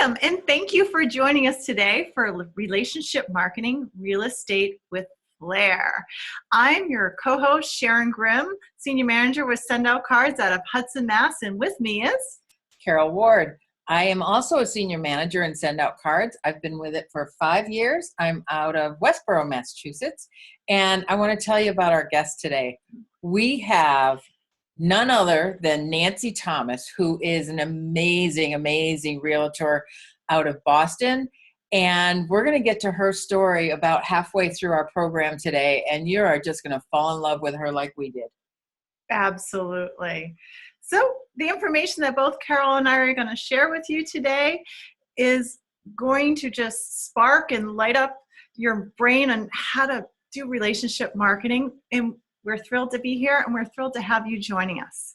Welcome, and thank you for joining us today for Relationship Marketing Real Estate with Flair. I'm your co-host, Sharon Grimm, Senior Manager with SendOutCards out of Hudson, Mass. And with me is Carol Ward. I am also a Senior Manager in SendOutCards. I've been with it for 5 years. I'm out of Westboro, Massachusetts. And I want to tell you about our guest today. We have none other than Nancy Thomas, who is an amazing, amazing realtor out of Boston. And we're going to get to her story about halfway through our program today. And you are just going to fall in love with her like we did. Absolutely. So the information that both Carol and I are going to share with you today is going to just spark and light up your brain on how to do relationship marketing. And we're thrilled to be here, and we're thrilled to have you joining us.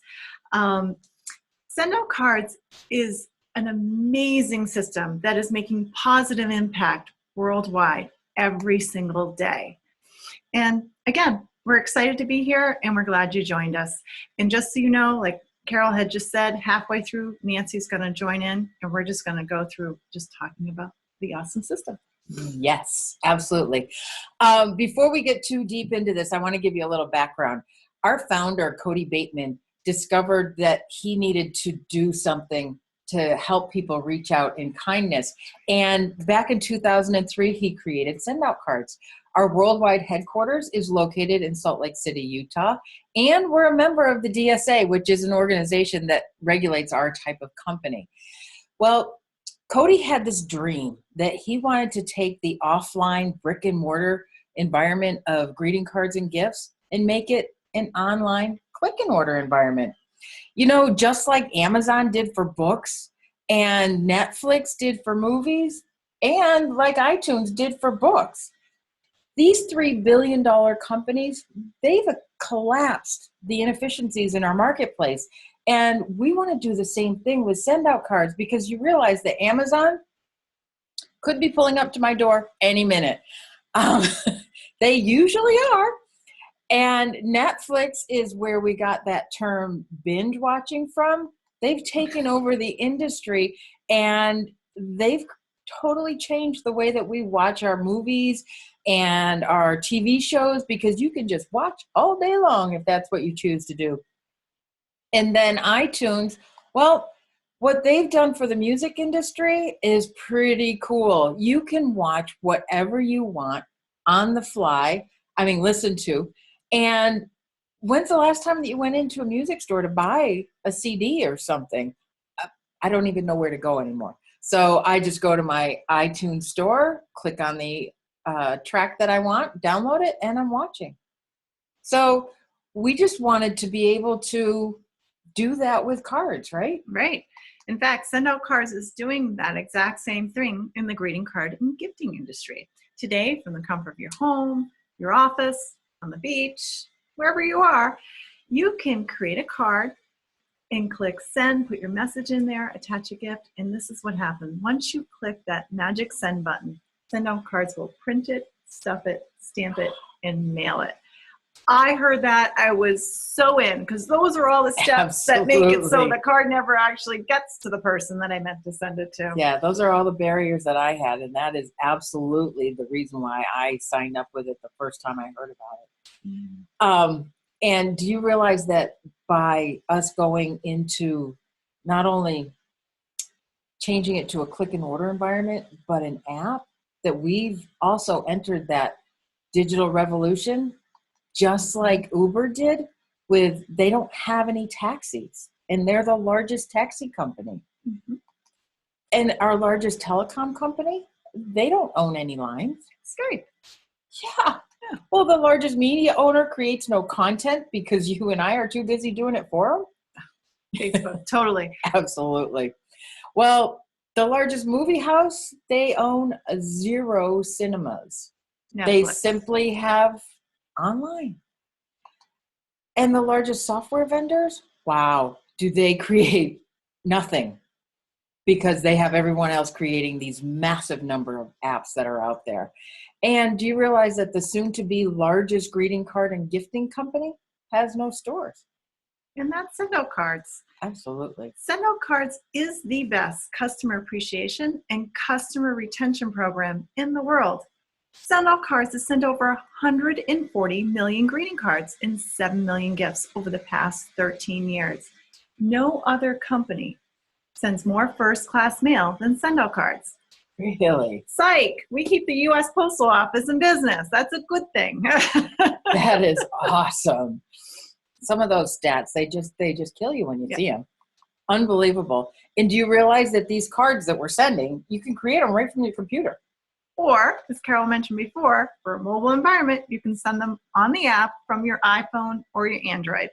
SendOutCards is an amazing system that is making positive impact worldwide every single day. And again, we're excited to be here, and we're glad you joined us. And just so you know, like Carol had just said, halfway through, Nancy's going to join in, and we're just going to go through just talking about the awesome system. Yes, absolutely. Before we get too deep into this, I want to give you a little background. Our founder, Cody Bateman, discovered that he needed to do something to help people reach out in kindness. And back in 2003, he created SendOutCards. Our worldwide headquarters is located in Salt Lake City, Utah. And we're a member of the DSA, which is an organization that regulates our type of company. Well, Cody had this dream that he wanted to take the offline brick and mortar environment of greeting cards and gifts and make it an online click and order environment. You know, just like Amazon did for books and Netflix did for movies and like iTunes did for books. These $3 billion companies, they've collapsed the inefficiencies in our marketplace. And we want to do the same thing with SendOutCards, because you realize that Amazon could be pulling up to my door any minute. They usually are. And Netflix is where we got that term binge watching from. They've taken over the industry, and they've totally changed the way that we watch our movies and our TV shows, because you can just watch all day long if that's what you choose to do. And then iTunes, well, what they've done for the music industry is pretty cool. You can watch whatever you want on the fly, listen to. And when's the last time that you went into a music store to buy a CD or something? I don't even know where to go anymore. So I just go to my iTunes store, click on the track that I want, download it, and I'm watching. So we just wanted to be able to do that with cards, right? Right. In fact, SendOutCards is doing that exact same thing in the greeting card and gifting industry. Today, from the comfort of your home, your office, on the beach, wherever you are, you can create a card and click send, put your message in there, attach a gift, and this is what happens. Once you click that magic send button, SendOutCards will print it, stuff it, stamp it, and mail it. I heard that. I was so in, because those are all the steps that make it so the card never actually gets to the person that I meant to send it to. Yeah, those are all the barriers that I had, and that is absolutely the reason why I signed up with it the first time I heard about it. And do you realize that by us going into not only changing it to a click and order environment, but an app, that we've also entered that digital revolution, just like Uber did with, they don't have any taxis, and they're the largest taxi company. Mm-hmm. And our largest telecom company, they don't own any lines. Skype. Yeah. Well, the largest media owner creates no content because you and I are too busy doing it for them. Facebook, totally. Absolutely. Well, the largest movie house, they own 0 cinemas. Netflix. They simply have online. And the largest software vendors, wow, do they create nothing, because they have everyone else creating these massive number of apps that are out there. And do you realize that the soon-to-be largest greeting card and gifting company has no stores? And that's SendOutCards. Absolutely. SendOutCards is the best customer appreciation and customer retention program in the world. SendOutCards has sent over 140 million greeting cards and 7 million gifts over the past 13 years. No other company sends more first-class mail than SendOutCards. Really? Psych! We keep the U.S. Postal Office in business. That's a good thing. That is awesome. Some of those stats, they just kill you when you see them. Unbelievable. And do you realize that these cards that we're sending, you can create them right from your computer? Or, as Carol mentioned before, for a mobile environment, you can send them on the app from your iPhone or your Android.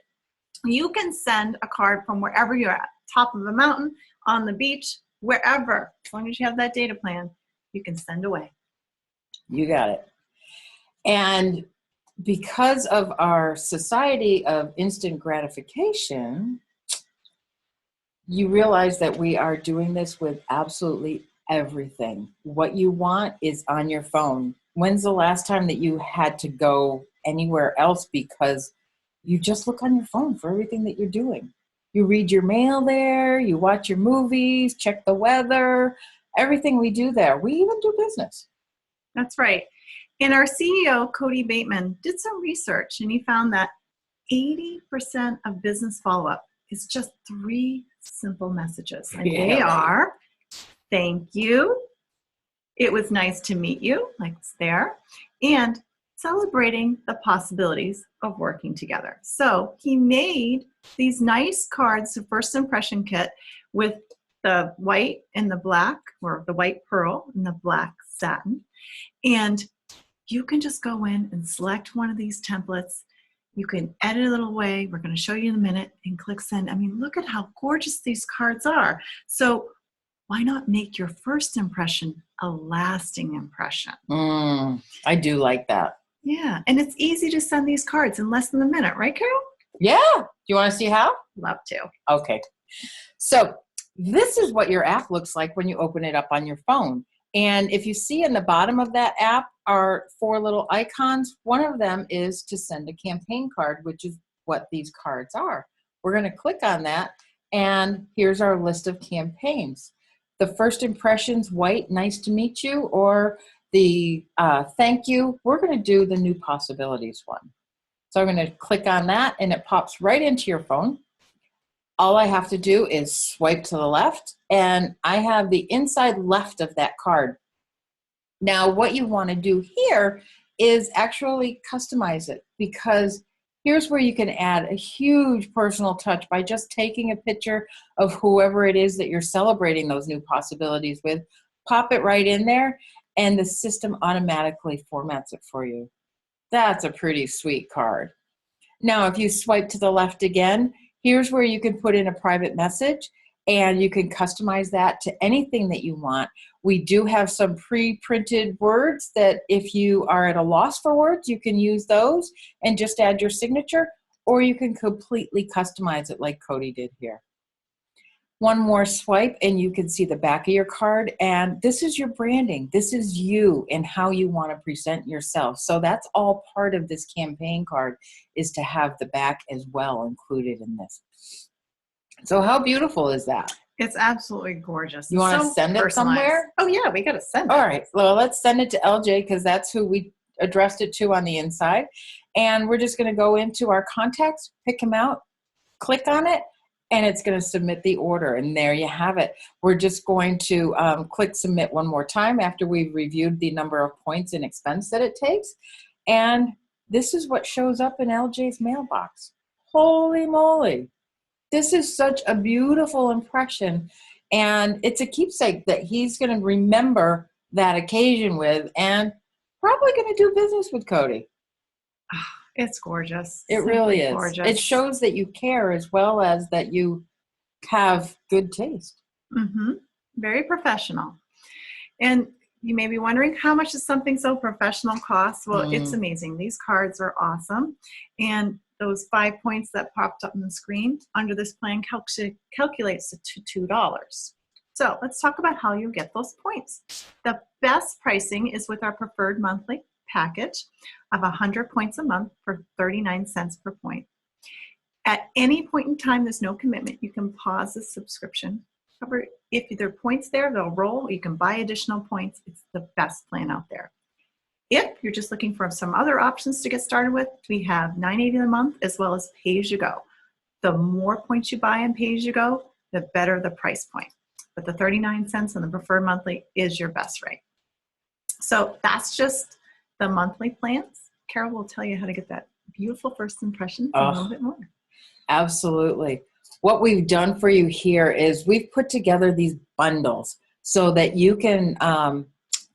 You can send a card from wherever you're at, top of a mountain, on the beach, wherever. As long as you have that data plan, you can send away. You got it. And because of our society of instant gratification, you realize that we are doing this with absolutely everything. What you want is on your phone. When's the last time that you had to go anywhere else because you just look on your phone for everything that you're doing? You read your mail there, you watch your movies, check the weather, everything we do there. We even do business. That's right. And our CEO, Cody Bateman, did some research and he found that 80% of business follow-up is just 3 simple messages. And they are, thank you, it was nice to meet you, like it's there, and celebrating the possibilities of working together. So he made these nice cards, the first impression kit, with the white and the black, or the white pearl and the black satin. And you can just go in and select one of these templates. You can edit a little way. We're going to show you in a minute, and click send. I mean, look at how gorgeous these cards are. So why not make your first impression a lasting impression? I do like that. Yeah, and it's easy to send these cards in less than a minute, right, Carol? Yeah. Do you want to see how? Love to. Okay. So this is what your app looks like when you open it up on your phone. And if you see in the bottom of that app are 4 little icons. One of them is to send a campaign card, which is what these cards are. We're going to click on that, and here's our list of campaigns. The first impressions, white, nice to meet you, or the thank you. We're going to do the new possibilities one. So I'm going to click on that, and it pops right into your phone. All I have to do is swipe to the left, and I have the inside left of that card. Now, what you want to do here is actually customize it, because here's where you can add a huge personal touch by just taking a picture of whoever it is that you're celebrating those new possibilities with, pop it right in there, and the system automatically formats it for you. That's a pretty sweet card. Now, if you swipe to the left again, here's where you can put in a private message, and you can customize that to anything that you want. We do have some pre-printed words that if you are at a loss for words, you can use those and just add your signature, or you can completely customize it like Cody did here. One more swipe and you can see the back of your card, and this is your branding. This is you and how you want to present yourself. So that's all part of this campaign card, is to have the back as well included in this. So how beautiful is that? It's absolutely gorgeous. You want to send it somewhere? Oh yeah, we got to send it. All right, well, let's send it to LJ, because that's who we addressed it to on the inside. And we're just going to go into our contacts, pick him out, click on it, and it's going to submit the order. And there you have it. We're just going to click submit one more time after we've reviewed the number of points and expense that it takes. And this is what shows up in LJ's mailbox. Holy moly. This is such a beautiful impression. And it's a keepsake that he's going to remember that occasion with, and probably going to do business with Cody. It's gorgeous. It really is. Gorgeous. It shows that you care as well as that you have good taste. Mm-hmm. Very professional. And you may be wondering, how much does something so professional cost? Well, it's amazing. These cards are awesome. And those 5 points that popped up on the screen under this plan calculates to $2. So let's talk about how you get those points. The best pricing is with our preferred monthly package of 100 points a month for 39 cents per point. At any point in time, there's no commitment. You can pause the subscription. However, if there are points there, they'll roll. You can buy additional points. It's the best plan out there. If you're just looking for some other options to get started with, we have $9.80 a month as well as pay-as-you-go. The more points you buy in pay-as-you-go, the better the price point. But the 39 cents on the preferred monthly is your best rate. So that's just the monthly plans. Carol will tell you how to get that beautiful first impression and a little bit more. Absolutely. What we've done for you here is we've put together these bundles so that you can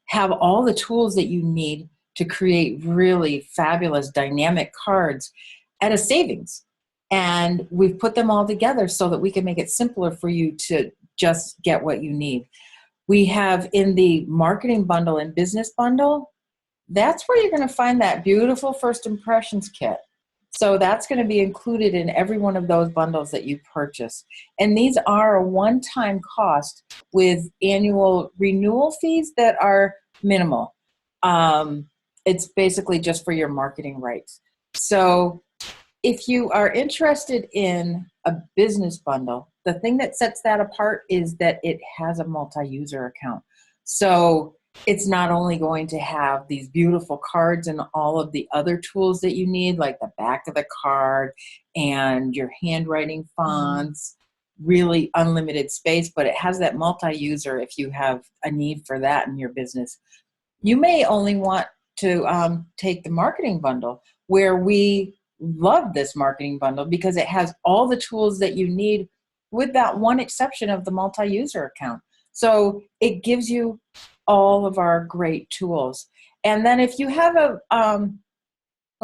have all the tools that you need to create really fabulous dynamic cards at a savings. And we've put them all together so that we can make it simpler for you to just get what you need. We have in the marketing bundle and business bundle, that's where you're going to find that beautiful first impressions kit. So that's going to be included in every one of those bundles that you purchase. And these are a one-time cost with annual renewal fees that are minimal. It's basically just for your marketing rights. So if you are interested in a business bundle, the thing that sets that apart is that it has a multi-user account. So it's not only going to have these beautiful cards and all of the other tools that you need, like the back of the card and your handwriting fonts, really unlimited space, but it has that multi-user if you have a need for that in your business. You may only want to take the marketing bundle, where we love this marketing bundle because it has all the tools that you need with that one exception of the multi-user account. So it gives you all of our great tools. And then if you have a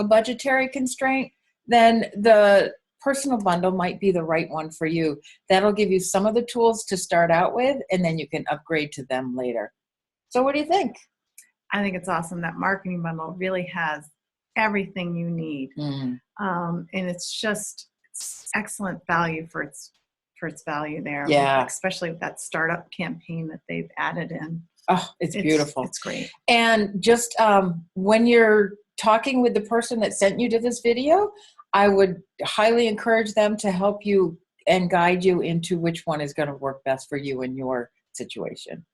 budgetary constraint, then the personal bundle might be the right one for you. That'll give you some of the tools to start out with, and then you can upgrade to them later. So what do you think? I think it's awesome. That marketing bundle really has everything you need. And it's excellent value for its value there. Yeah. Especially with that startup campaign that they've added in. Oh, it's beautiful. It's great. And just when you're talking with the person that sent you to this video, I would highly encourage them to help you and guide you into which one is going to work best for you in your situation.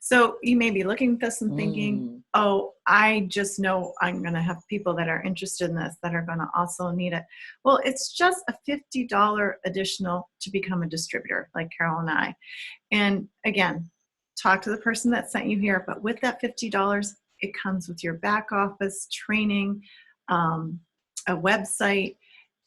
So you may be looking at this and thinking, oh, I just know I'm going to have people that are interested in this that are going to also need it. Well, it's just a $50 additional to become a distributor, like Carol and I. And again, talk to the person that sent you here, but with that $50, it comes with your back office training, a website,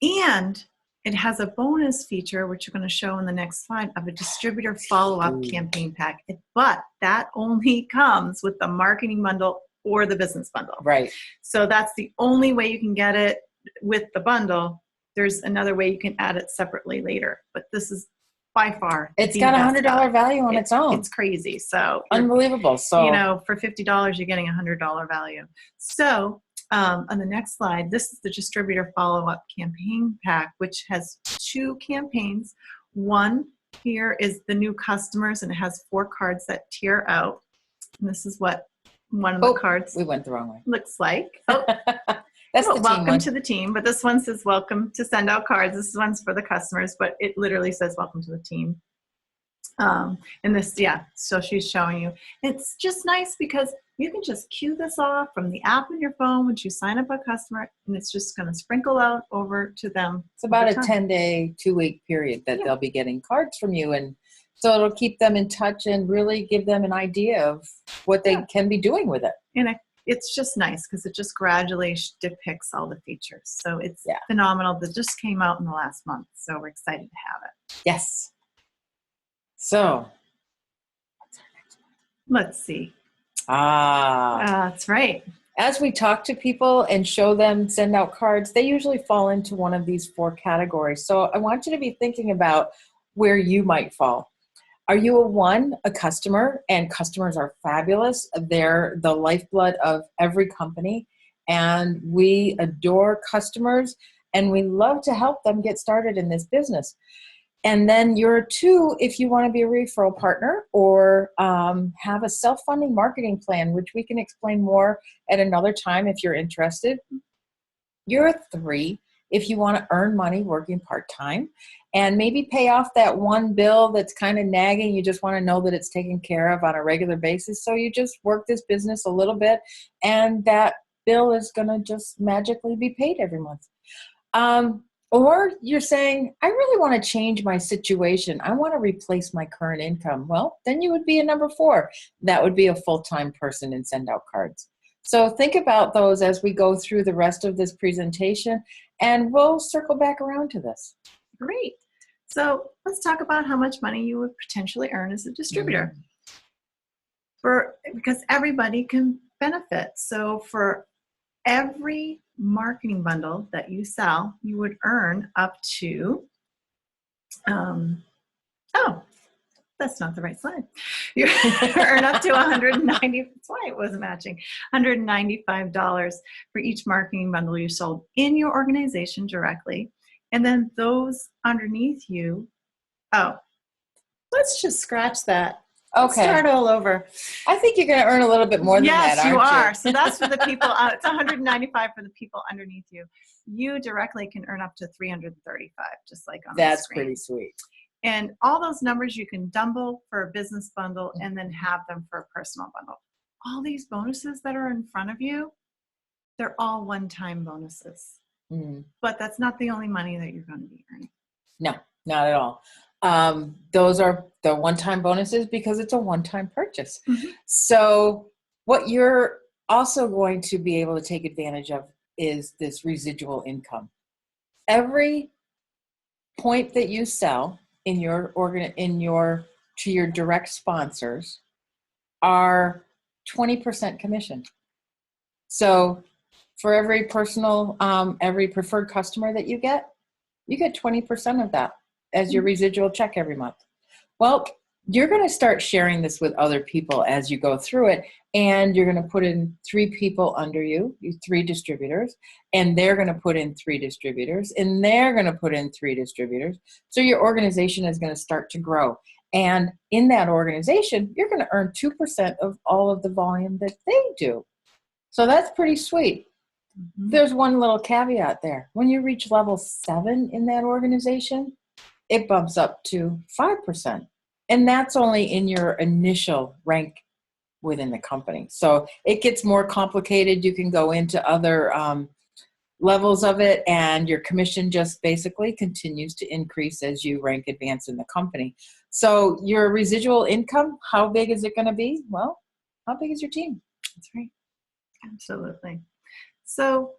and it has a bonus feature, which you're going to show in the next slide, of a distributor follow-up campaign pack. But that only comes with the marketing bundle or the business bundle. Right. So that's the only way you can get it with the bundle. There's another way you can add it separately later. But this is by far. It's got $100 value on its own. It's crazy. So unbelievable. So, for $50, you're getting $100 value. So on the next slide, this is the distributor follow-up campaign pack, which has 2 campaigns. One here is the new customers, and it has 4 cards that tier out. And this is what one of the cards we went the wrong way. Looks like. That's the welcome team to the team, but this one says welcome to send out cards. This one's for the customers, but it literally says welcome to the team. And this, so she's showing you. It's just nice because you can just cue this off from the app on your phone once you sign up a customer, and it's just going to sprinkle out over to them. It's about a 10-day, 2-week period that they'll be getting cards from you. And so it'll keep them in touch and really give them an idea of what they can be doing with it. And it's just nice because it just gradually depicts all the features. So it's phenomenal. That just came out in the last month. So we're excited to have it. Yes. So what's our next one? Let's see. That's right. As we talk to people and show them send out cards, they usually fall into one of these 4 categories. So I want you to be thinking about where you might fall. Are you a customer? And customers are fabulous. They're the lifeblood of every company. And we adore customers, and we love to help them get started in this business. And then you're a 2 if you want to be a referral partner or have a self-funding marketing plan, which we can explain more at another time if you're interested. You're a 3 if you want to earn money working part-time and maybe pay off that one bill that's kind of nagging. You just want to know that it's taken care of on a regular basis. So you just work this business a little bit and that bill is going to just magically be paid every month. Or you're saying, I really want to change my situation. I want to replace my current income. Well, then you would be a number 4. That would be a full-time person in SendOutCards. So think about those as we go through the rest of this presentation, and we'll circle back around to this. Great. So let's talk about how much money you would potentially earn as a distributor. Because everybody can benefit. So for every marketing bundle that you sell, you would earn up to, that's not the right slide. You earn up to $190, that's why it wasn't matching, $195 for each marketing bundle you sold in your organization directly. And then those underneath you, let's just scratch that. Okay. Start all over. I think you're going to earn a little bit more than that, aren't you? Yes, you are. So that's for the people, it's $195 for the people underneath you. You directly can earn up to $335, just like on the screen. That's pretty sweet. And all those numbers you can dumble for a business bundle and then have them for a personal bundle. All these bonuses that are in front of you, they're all one-time bonuses. But that's not the only money that you're going to be earning. No, not at all. Those are the one-time bonuses because it's a one-time purchase. So what you're also going to be able to take advantage of is this residual income. Every point that you sell in your to your direct sponsors are 20% commission. So for every every preferred customer that you get 20% of that as your residual check every month. Well, you're going to start sharing this with other people as you go through it, and you're going to put in 3 people under you, 3 distributors, and they're going to put in 3 distributors, and they're going to put in 3 distributors. So your organization is going to start to grow. And in that organization, you're going to earn 2% of all of the volume that they do. So that's pretty sweet. There's one little caveat there. When you reach level 7 in that organization, it bumps up to 5%. And that's only in your initial rank within the company. So it gets more complicated. You can go into other levels of it, and your commission just basically continues to increase as you rank advance in the company. So your residual income, how big is it going to be? Well, how big is your team? That's right. Absolutely. So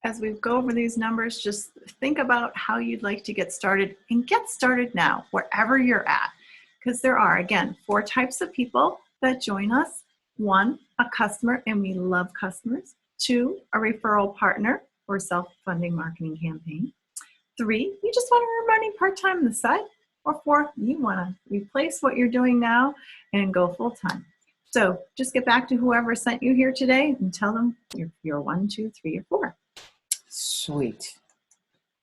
as we go over these numbers, just think about how you'd like to get started, and get started now, wherever you're at. Because there are, again, 4 types of people that join us. 1, a customer, and we love customers. 2, a referral partner or self-funding marketing campaign. 3, you just want to earn money part-time on the side. Or 4, you want to replace what you're doing now and go full-time. So just get back to whoever sent you here today and tell them you're 1, 2, 3, or 4. Sweet.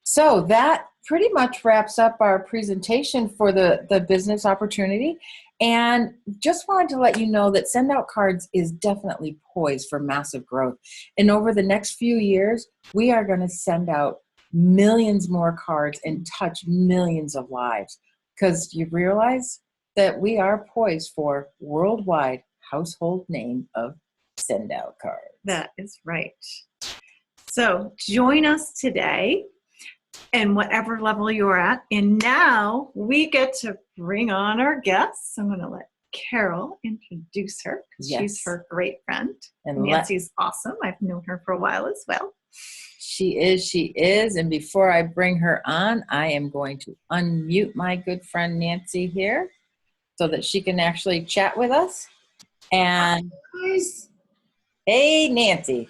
So that pretty much wraps up our presentation for the business opportunity. And just wanted to let you know that SendOutCards is definitely poised for massive growth. And over the next few years, we are going to send out millions more cards and touch millions of lives. Because you realize that we are poised for worldwide household name of SendOutCards. That is right. So join us today in whatever level you're at. And now we get to bring on our guests. I'm going to let Carol introduce her because she's her great friend. And Nancy's awesome. I've known her for a while as well. She is. And before I bring her on, I am going to unmute my good friend Nancy here so that she can actually chat with us. And hey, Nancy.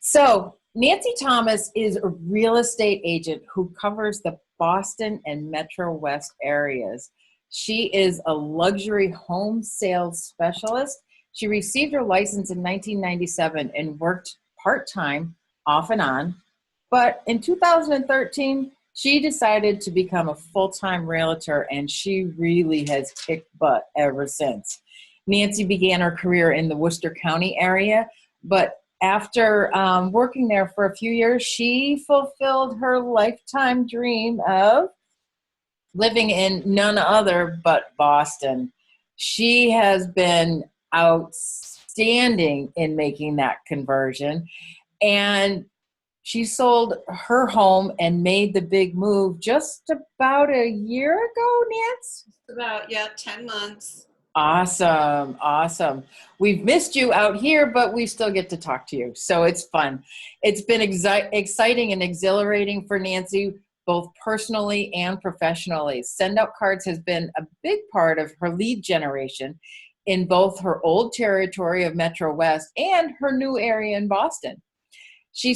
So Nancy Thomas is a real estate agent who covers the Boston and Metro West areas. She is a luxury home sales specialist. She received her license in 1997 and worked part-time off and on. But in 2013, she decided to become a full-time realtor, and she really has kicked butt ever since. Nancy began her career in the Worcester County area, but after working there for a few years, she fulfilled her lifetime dream of living in none other but Boston. She has been outstanding in making that conversion. And she sold her home and made the big move just about a year ago, Nance? About, 10 months. Awesome. Awesome. We've missed you out here, but we still get to talk to you. So it's fun. It's been exciting and exhilarating for Nancy, both personally and professionally. SendOutCards has been a big part of her lead generation in both her old territory of Metro West and her new area in Boston. She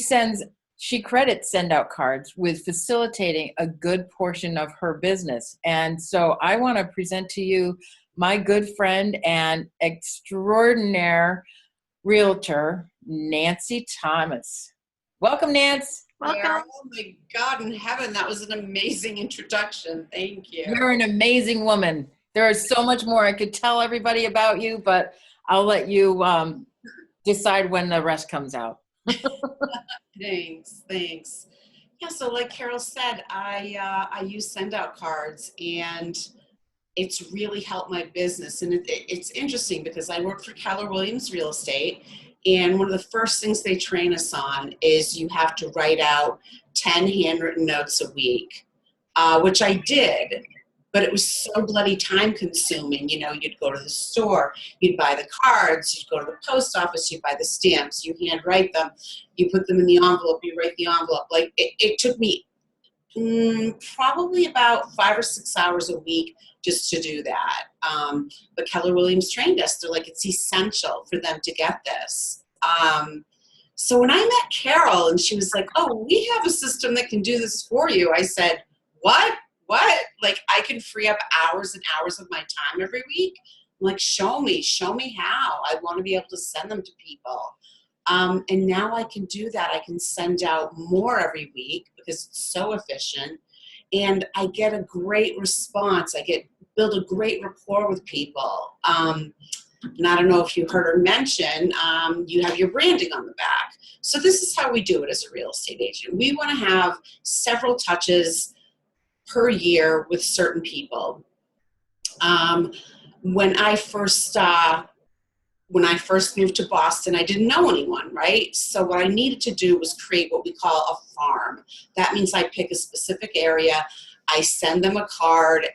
credits SendOutCards with facilitating a good portion of her business. And so I want to present to you my good friend and extraordinaire realtor, Nancy Thomas. Welcome, Nance. Welcome. Oh my God in heaven, that was an amazing introduction. Thank you. You're an amazing woman. There is so much more I could tell everybody about you, but I'll let you decide when the rest comes out. Thanks. Yeah, so like Carol said, I use SendOutCards, and it's really helped my business. And it's interesting because I work for Keller Williams Real Estate, and one of the first things they train us on is you have to write out 10 handwritten notes a week, which I did. But it was so bloody time consuming. You know, you'd go to the store, you'd buy the cards, you'd go to the post office, you'd buy the stamps, you handwrite them, you put them in the envelope, you write the envelope. Like it took me probably about 5 or 6 hours a week just to do that. But Keller Williams trained us. They're like, it's essential for them to get this. So when I met Carol and she was like, oh, we have a system that can do this for you. I said, what? Like, I can free up hours and hours of my time every week? I'm like, show me how. I want to be able to send them to people. And now I can do that. I can send out more every week because it's so efficient. And I get a great response. Build a great rapport with people. And I don't know if you heard her mention, you have your branding on the back. So this is how we do it as a real estate agent. We want to have several touches per year with certain people. When I first moved to Boston, I didn't know anyone, right? So what I needed to do was create what we call a farm. That means I pick a specific area. I send them a card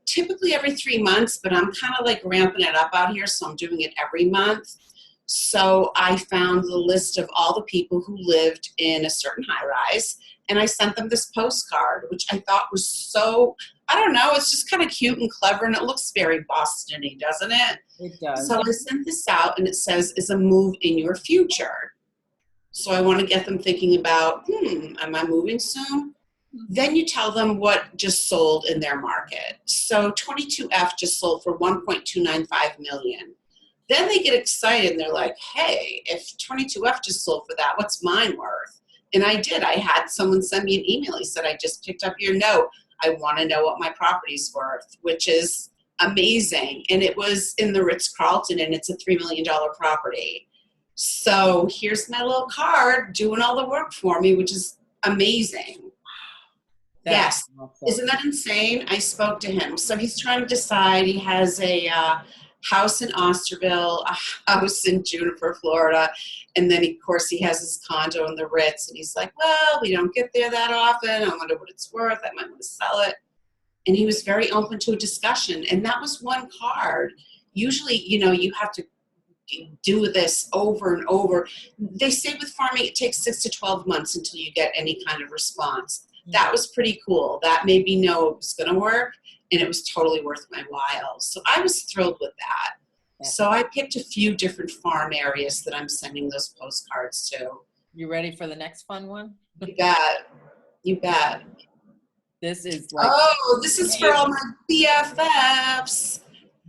typically every 3 months, but I'm kind of like ramping it up out here, so I'm doing it every month. So I found the list of all the people who lived in a certain high rise, and I sent them this postcard, which I thought was so, I don't know, it's just kind of cute and clever, and it looks very Boston-y, doesn't it? It does. So I sent this out, and it says, is a move in your future? So I want to get them thinking about, am I moving soon? Then you tell them what just sold in their market. So 22F just sold for $1.295 million. Then they get excited, and they're like, hey, if 22F just sold for that, what's mine worth? And I did. I had someone send me an email. He said, I just picked up your note. I want to know what my property's worth, which is amazing. And it was in the Ritz-Carlton, and it's a $3 million property. So here's my little card doing all the work for me, which is amazing. Yes. Awesome. Isn't that insane? I spoke to him. So he's trying to decide. He has a house in Osterville, a house in Juniper, Florida. And then, of course, he has his condo in the Ritz. And he's like, well, we don't get there that often. I wonder what it's worth. I might want to sell it. And he was very open to a discussion. And that was one card. Usually, you have to do this over and over. They say with farming, it takes 6 to 12 months until you get any kind of response. That was pretty cool. That made me know it was going to work, and it was totally worth my while. So I was thrilled with that. Yeah. So I picked a few different farm areas that I'm sending those postcards to. You ready for the next fun one? You bet. This is like... Oh, this is for all my BFFs.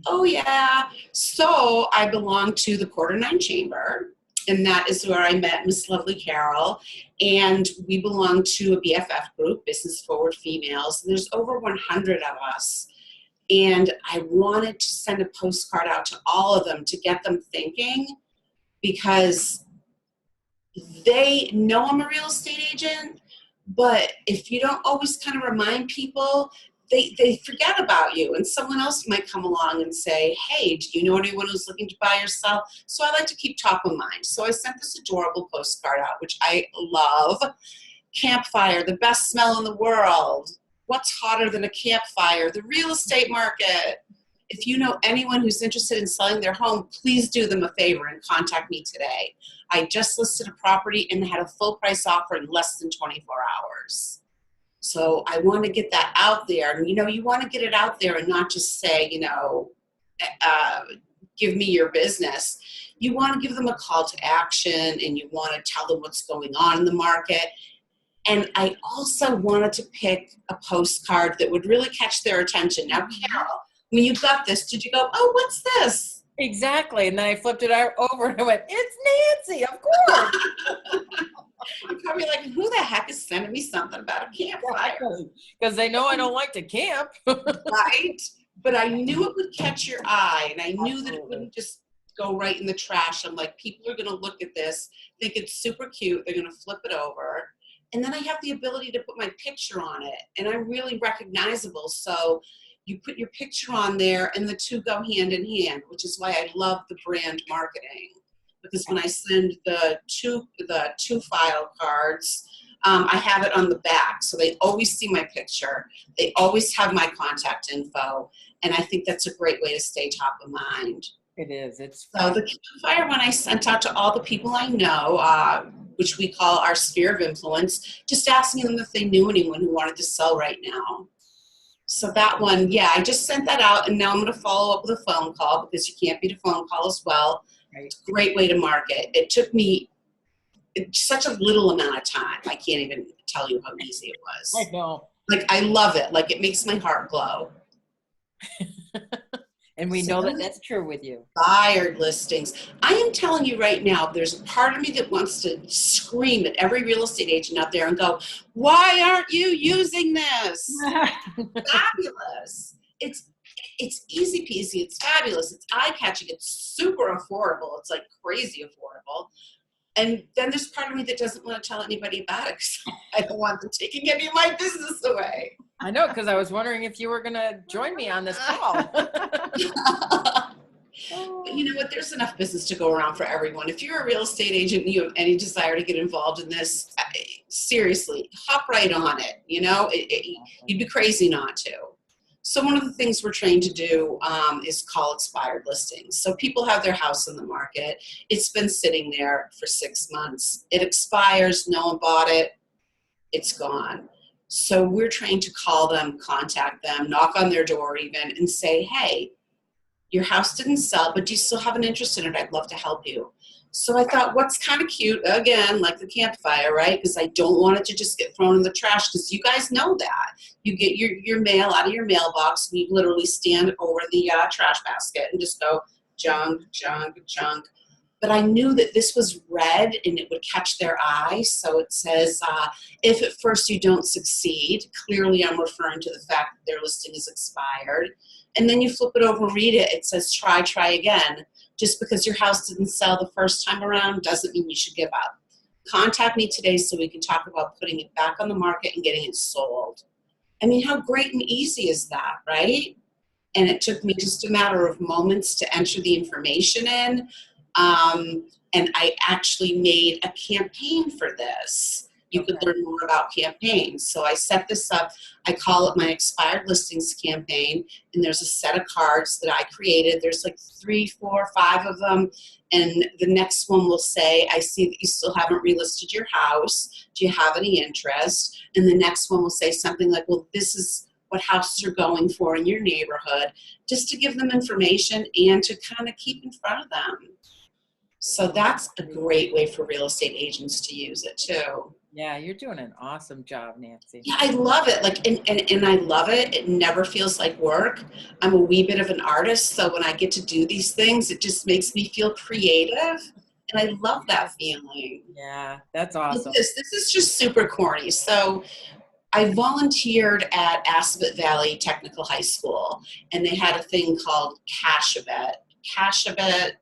Oh, yeah. So I belong to the Quarter 9 Chamber, and that is where I met Miss Lovely Carol. And we belong to a BFF group, Business Forward Females. And there's over 100 of us. And I wanted to send a postcard out to all of them to get them thinking, because they know I'm a real estate agent, but if you don't always kind of remind people, they forget about you, and someone else might come along and say, hey, do you know anyone who's looking to buy or sell? So I like to keep top of mind. So I sent this adorable postcard out, which I love. Campfire, the best smell in the world. What's hotter than a campfire? The real estate market. If you know anyone who's interested in selling their home, please do them a favor and contact me today. I just listed a property and had a full price offer in less than 24 hours. So I want to get that out there. And, you want to get it out there and not just say, give me your business. You want to give them a call to action, and you want to tell them what's going on in the market. And I also wanted to pick a postcard that would really catch their attention. Now, Carol, when you got this, did you go, oh, what's this? Exactly. And then I flipped it over and I went, it's Nancy, of course. You're probably like, who the heck is sending me something about a campfire? Because they know I don't like to camp. Right? But I knew it would catch your eye, and I knew that it wouldn't just go right in the trash. I'm like, people are going to look at this, think it's super cute. They're going to flip it over. And then I have the ability to put my picture on it, and I'm really recognizable. So you put your picture on there, and the two go hand in hand, which is why I love the brand marketing. Because when I send the two file cards, I have it on the back, so they always see my picture. They always have my contact info, and I think that's a great way to stay top of mind. It is. It's so the campfire one I sent out to all the people I know, which we call our sphere of influence, just asking them if they knew anyone who wanted to sell right now. So that one, yeah, I just sent that out, and now I'm going to follow up with a phone call, because you can't beat a phone call as well. Right. It's a great way to market. It took me such a little amount of time. I can't even tell you how easy it was. I know. Like, I love it. Like, it makes my heart glow. And we know that that's true with you. Expired listings. I am telling you right now, there's a part of me that wants to scream at every real estate agent out there and go, why aren't you using this? Fabulous. It's easy peasy. It's fabulous. It's eye-catching. It's super affordable. It's like crazy affordable. And then there's part of me that doesn't want to tell anybody about it, because I don't want them taking any of my business away. I know, because I was wondering if you were going to join me on this call. But you know what? There's enough business to go around for everyone. If you're a real estate agent and you have any desire to get involved in this, seriously, hop right on it. You'd be crazy not to. So one of the things we're trained to do is call expired listings. So people have their house in the market. It's been sitting there for 6 months. It expires. No one bought it. It's gone. So we're trained to call them, contact them, knock on their door even, and say, hey, your house didn't sell, but do you still have an interest in it? I'd love to help you. So I thought, what's kind of cute, again, like the campfire, right? Because I don't want it to just get thrown in the trash, because you guys know that. You get your mail out of your mailbox, and you literally stand over the trash basket and just go, junk, junk, junk. But I knew that this was red and it would catch their eye. So it says, if at first you don't succeed, clearly I'm referring to the fact that their listing is expired. And then you flip it over and read it. It says, try again. Just because your house didn't sell the first time around doesn't mean you should give up. Contact me today so we can talk about putting it back on the market and getting it sold. I mean, how great and easy is that, right? And it took me just a matter of moments to enter the information in. And I actually made a campaign for this. You could learn more about campaigns. So I set this up. I call it my expired listings campaign. And there's a set of cards that I created. There's like 3, 4, 5 of them. And the next one will say, I see that you still haven't relisted your house. Do you have any interest? And the next one will say something like, well, this is what houses are going for in your neighborhood, just to give them information and to kind of keep in front of them. So that's a great way for real estate agents to use it too. Yeah, you're doing an awesome job, Nancy. Yeah, I love it. Like, and I love it. It never feels like work. I'm a wee bit of an artist, so when I get to do these things, it just makes me feel creative, and I love that feeling. Yeah, that's awesome. This is just super corny. So I volunteered at Assabet Valley Technical High School, and they had a thing called Cash-A-Bet. Cash-A-Bet,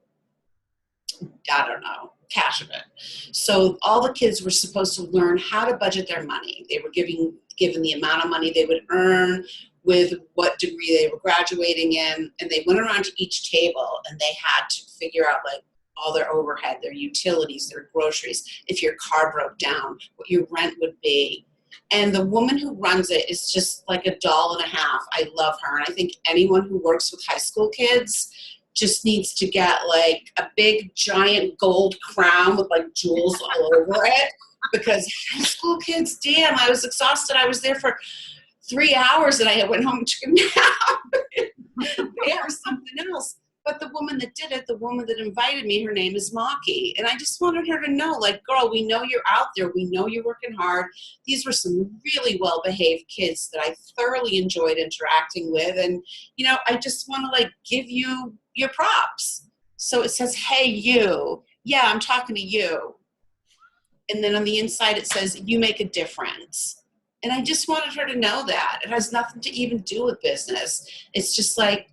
I don't know, cash of it. So all the kids were supposed to learn how to budget their money. They were given the amount of money they would earn with what degree they were graduating in, and they went around to each table and they had to figure out like all their overhead, their utilities, their groceries, if your car broke down, what your rent would be. And the woman who runs it is just like $1.50. I love her. And I think anyone who works with high school kids just needs to get like a big giant gold crown with like jewels all over it, because high school kids, damn, I was exhausted. I was there for 3 hours and I went home and took a nap. They are something else. But the woman that did it, the woman that invited me, her name is Maki. And I just wanted her to know, like, girl, we know you're out there. We know you're working hard. These were some really well-behaved kids that I thoroughly enjoyed interacting with. And, you know, I just want to, like, give you your props. So it says, hey, you. Yeah, I'm talking to you. And then on the inside it says, you make a difference. And I just wanted her to know that. It has nothing to even do with business. It's just like,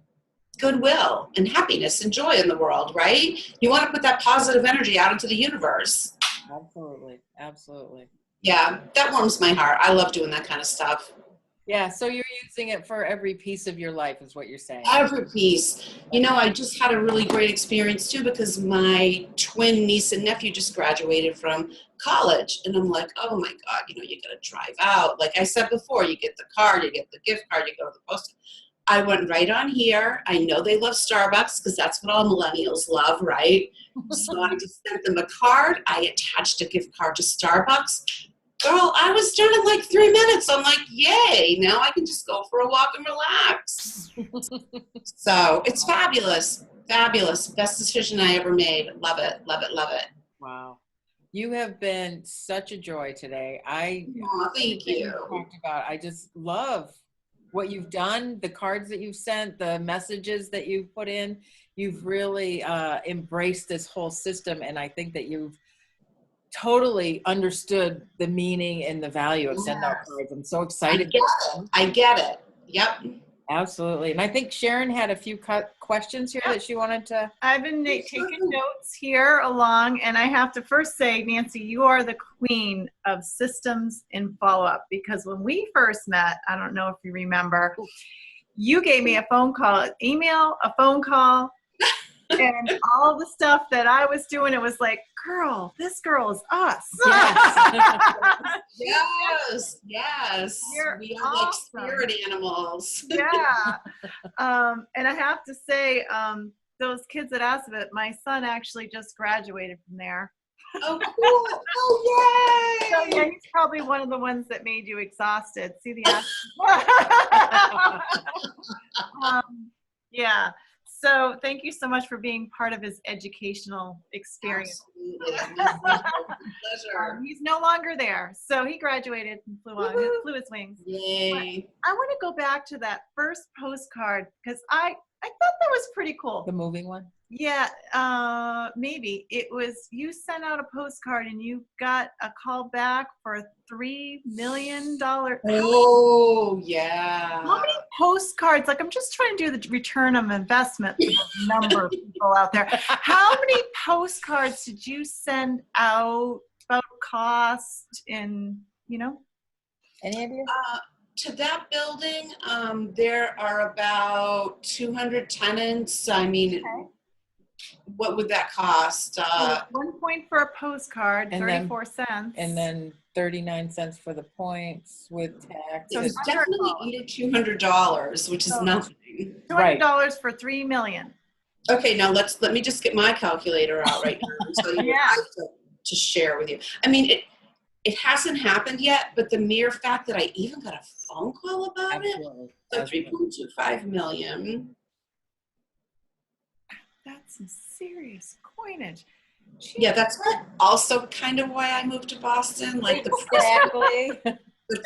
goodwill and happiness and joy in the world, right? You want to put that positive energy out into the universe. Absolutely. Absolutely. Yeah, that warms my heart. I love doing that kind of stuff. Yeah, so you're using it for every piece of your life is what you're saying. Every piece. You know, I just had a really great experience too, because my twin niece and nephew just graduated from college. And I'm like, oh my God, you know, you got to drive out. Like I said before, you get the card, you get the gift card, you go to the post. I went right on here. I know they love Starbucks because that's what all millennials love, right? So I just sent them a card. I attached a gift card to Starbucks. Girl, I was done in like 3 minutes. I'm like, yay, now I can just go for a walk and relax. So it's fabulous, fabulous. Best decision I ever made. Love it, love it, love it. Wow. You have been such a joy today. Thank you. Talked about, I just love what you've done, the cards that you've sent, the messages that you've put in. You've really embraced this whole system. And I think that you've totally understood the meaning and the value of SendOutCards. I'm so excited. I get it. Yep. Absolutely. And I think Sharon had a few questions here that she wanted to. I've been taking notes here along, and I have to first say, Nancy, you are the queen of systems and follow-up, because when we first met, I don't know if you remember, you gave me a phone call, email, a phone call, and all the stuff that I was doing. It was like, girl, this girl is us. Yes. Yes. We are awesome. Like spirit animals. Yeah. And I have to say, those kids at Assabet, my son actually just graduated from there. Oh, cool. Oh, yay. So, yeah, he's probably one of the ones that made you exhausted. See the yeah. So thank you so much for being part of his educational experience. Absolutely. Pleasure. He's no longer there. So he graduated and flew his wings. Yay. But I want to go back to that first postcard, because I thought that was pretty cool. The moving one? Yeah, maybe. It was, you sent out a postcard and you got a call back for $3 million. Oh, yeah. How many postcards? Like, I'm just trying to do the return of investment for the number of people out there. How many postcards did you send out about cost and, you know? Any idea? To that building, there are about 200 tenants. I mean, Okay. What would that cost? 1 point for a postcard, And 34 cents. And then 39 cents for the points with tax. It was definitely $200, which is nothing. $200 for $3 million. Okay, now let me just get my calculator out right now and tell you what I have to share with you. I mean, it hasn't happened yet, but the mere fact that I even got a phone call about Absolutely. it, so 3.25 million. That's some serious coinage. Jeez. Yeah, that's also kind of why I moved to Boston. Like the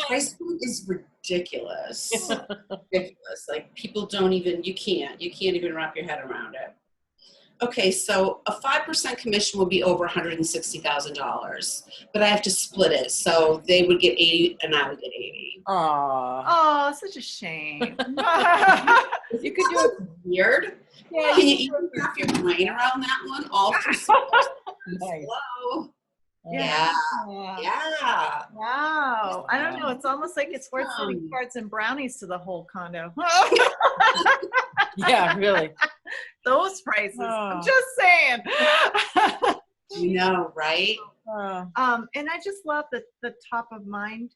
price point is ridiculous. Ridiculous. Like people don't even, you can't even wrap your head around it. Okay, so a 5% commission would be over $160,000, but I have to split it. So they would get 80 and I would get 80. Aww. Oh, such a shame. You could do it Weird. Yeah, Can you even wrap your brain around that one? All through symbols. Nice. Hello. Yeah. Yeah. Wow. I don't know. It's almost like it's worth sending cards and brownies to the whole condo. Yeah, really. Those prices. Oh. I'm just saying. You know, right? And I just love the top of mind,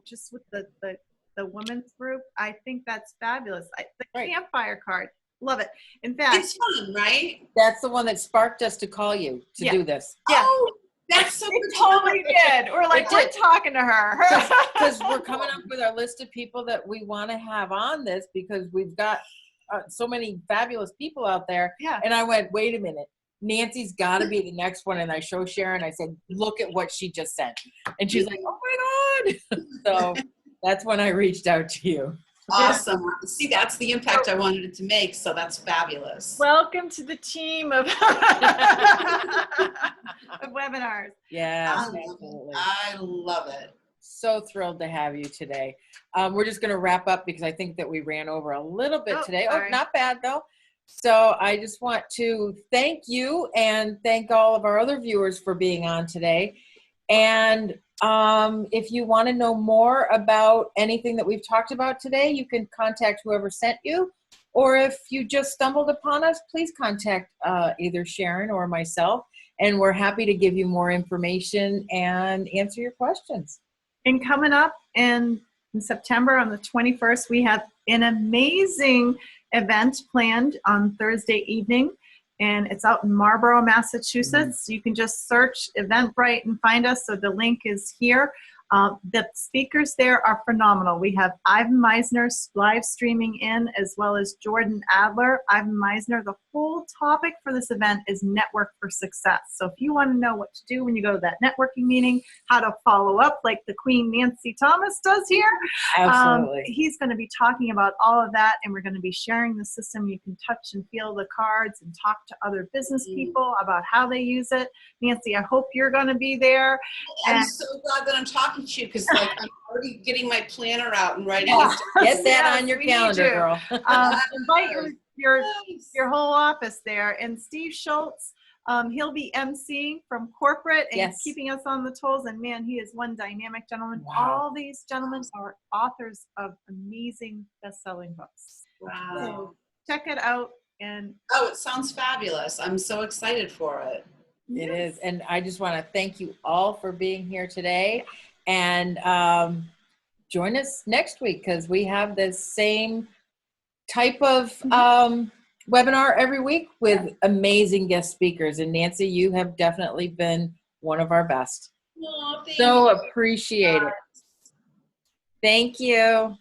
just with the women's group. I think that's fabulous. The campfire card. Love it. In fact, It's fun, right? That's the one that sparked us to call you to do this. Yeah. Oh, that's so it totally did. We're like, we're talking to her. Because we're coming up with our list of people that we want to have on this because we've got so many fabulous people out there. Yeah. And I went, wait a minute. Nancy's got to be the next one. And I show Sharon, I said, look at what she just sent. And she's like, oh my God. So that's when I reached out to you. Awesome. See, that's the impact I wanted it to make. So that's fabulous. Welcome to the team of, of webinars. Yeah, absolutely. I love it. So thrilled to have you today. We're just going to wrap up because I think that we ran over a little bit today. Sorry. Oh, not bad though. So I just want to thank you and thank all of our other viewers for being on today. And if you want to know more about anything that we've talked about today, you can contact whoever sent you. Or if you just stumbled upon us, please contact either Sharon or myself. And we're happy to give you more information and answer your questions. And coming up in September on the 21st, we have an amazing event planned on Thursday evening. And it's out in Marlborough, Massachusetts. You can just search Eventbrite and find us. So the link is here. The speakers there are phenomenal. We have Ivan Meisner live streaming in, as well as Jordan Adler. Ivan Meisner, the whole topic for this event is network for success. So if you want to know what to do when you go to that networking meeting, how to follow up like the Queen Nancy Thomas does here, absolutely. He's going to be talking about all of that, and we're going to be sharing the system. You can touch and feel the cards and talk to other business people about how they use it. Nancy, I hope you're going to be there. I'm so glad that I'm talking to you because I'm already getting my planner out and writing. Get that on your calendar, girl. Invite your whole office there. And Steve Schultz, he'll be emceeing from corporate and keeping us on the toes. And man, he is one dynamic gentleman. Wow. All these gentlemen are authors of amazing best-selling books. Wow. So check it out. And it sounds fabulous. I'm so excited for it. It is. And I just want to thank you all for being here today. And join us next week because we have the same type of webinar every week with amazing guest speakers. And Nancy, you have definitely been one of our best. Oh, so appreciate it. Thank you.